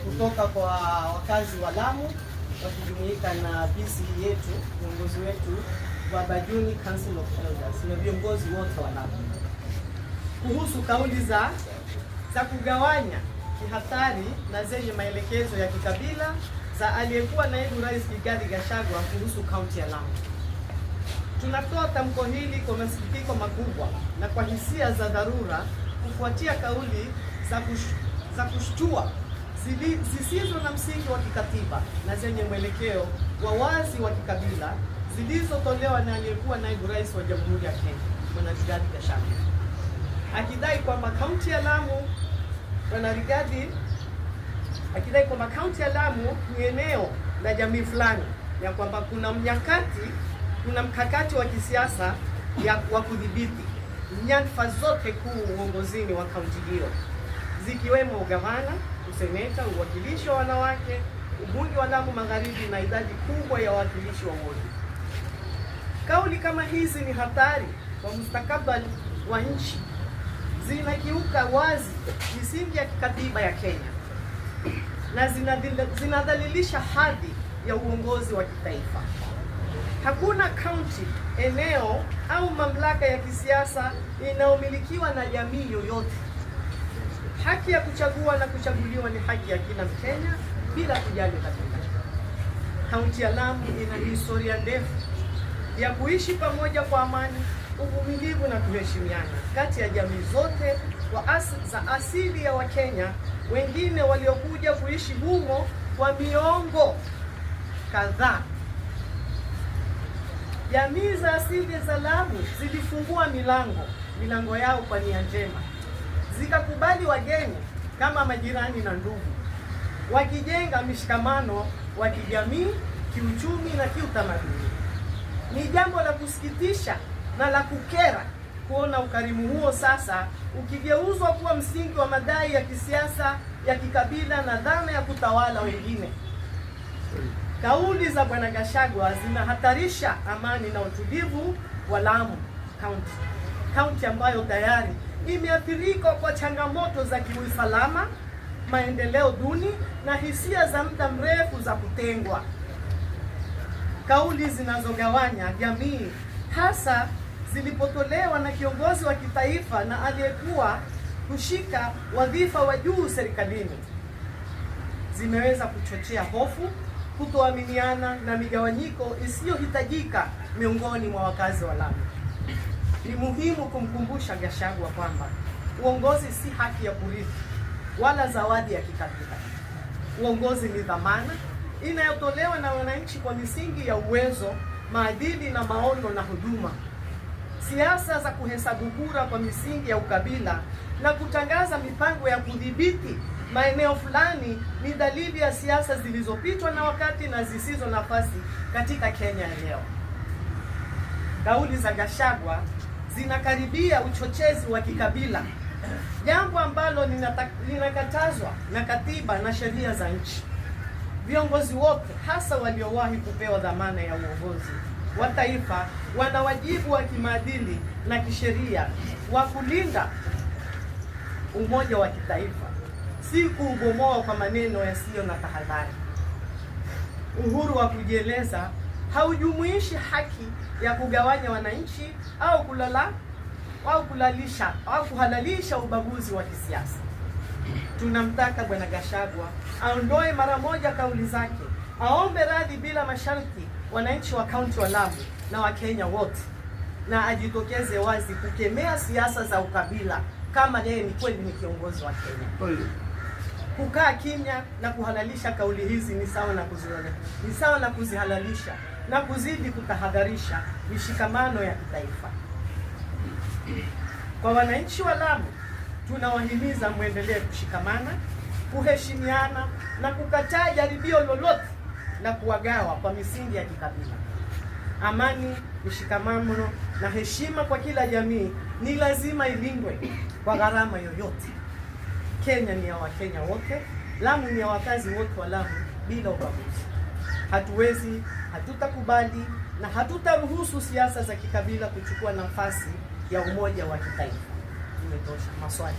kutoka kwa wakazi wa Lamu wakijumuika na PC yetu, viongozi wetu wa Bajuni Council of Elders na viongozi wote wa Lamu kuhusu kauli za kugawanya kihatari na zenye maelekezo ya kikabila za aliyekuwa naibu rais Rigathi Gachagua kuhusu kaunti ya Lamu. Tunatoa tamko hili kwa masikitiko makubwa na kwa hisia za dharura kufuatia kauli za kushtua zisizo na msingi wa kikatiba na zenye mwelekeo wa wazi wa kikabila zilizotolewa na aliyekuwa naibu rais wa Jamhuri ya Kenya Bwana Rigathi Gachagua, akidai kwamba kaunti ya Lamu ni eneo la jamii fulani, ya kwamba kuna mkakati wa kisiasa wa kudhibiti nyadhifa zote kuu uongozini wa kaunti hiyo, zikiwemo ugavana, useneta, uwakilishi wa wanawake, ubunge wa Lamu Magharibi na idadi kubwa ya wawakilishi wa wodi. Kauli kama hizi ni hatari kwa mustakabali wa nchi, zinakiuka wazi misingi ya kikatiba ya Kenya na zinadhalilisha hadhi ya uongozi wa kitaifa. Hakuna kaunti, eneo au mamlaka ya kisiasa inayomilikiwa na jamii yoyote. Haki ya kuchagua na kuchaguliwa ni haki ya kila Mkenya bila kujali kabila. Kaunti ya Lamu ina historia ndefu ya kuishi pamoja kwa amani, uvumilivu na kuheshimiana kati ya jamii zote za asili ya Wakenya wengine waliokuja kuishi humo kwa miongo kadhaa. Jamii za asili za Lamu zilifungua milango yao kwa nia njema, zikakubali wageni kama majirani na ndugu, wakijenga mshikamano wa kijamii, kiuchumi na kiutamaduni. Ni jambo la kusikitisha na la kukera kuona ukarimu huo sasa ukigeuzwa kuwa msingi wa madai ya kisiasa, ya kikabila na dhana ya kutawala wengine. Kauli za Bwana Gachagua zinahatarisha amani na utulivu wa Lamu kaunti ambayo tayari imeathirika kwa changamoto za kiusalama, maendeleo duni na hisia za muda mrefu za kutengwa. Kauli zinazogawanya jamii, hasa zilipotolewa na kiongozi wa kitaifa na aliyekuwa kushika wadhifa wa juu serikalini, zimeweza kuchochea hofu, kutoaminiana na migawanyiko isiyohitajika miongoni mwa wakazi wa Lamu. Ni muhimu kumkumbusha Gachagua kwamba uongozi si haki ya kurithi wala zawadi ya kikabila. Uongozi ni dhamana inayotolewa na wananchi kwa misingi ya uwezo, maadili na maono na huduma. Siasa za kuhesabu kura kwa misingi ya ukabila na kutangaza mipango ya kudhibiti maeneo fulani ni dalili ya siasa zilizopitwa na wakati na zisizo nafasi katika Kenya ya leo. Kauli za Gachagua zinakaribia uchochezi wa kikabila, jambo ambalo linakatazwa na katiba na sheria za nchi. Viongozi wote, hasa waliowahi kupewa dhamana ya uongozi wa taifa, wana wajibu wa kimaadili na kisheria wa kulinda umoja wa kitaifa, si kuubomoa kwa maneno yasiyo na tahadhari. Uhuru wa kujieleza haujumuishi haki ya kugawanya wananchi au kuhalalisha ubaguzi wa kisiasa. Tunamtaka Bwana Gachagua aondoe mara moja kauli zake, aombe radhi bila masharti wananchi wa kaunti wa Lamu na Wakenya wote, na ajitokeze wazi kukemea siasa za ukabila kama yeye ni kweli ni kiongozi wa Kenya. Kukaa kimya na kuhalalisha kauli hizi ni sawa na kuzihalalisha na kuzidi kutahadharisha mishikamano ya kitaifa. Kwa wananchi wa Lamu, tunawahimiza muendelee kushikamana, kuheshimiana na kukataa jaribio lolote la kuwagawa kwa misingi ya kikabila. Amani, mshikamano na heshima kwa kila jamii ni lazima ilindwe kwa gharama yoyote. Kenya ni ya Wakenya wote, Lamu ni ya wakazi wote wa Lamu bila ubaguzi. Hatutakubali na hatutaruhusu siasa za kikabila kuchukua nafasi ya umoja wa kitaifa. Imetosha. Maswali.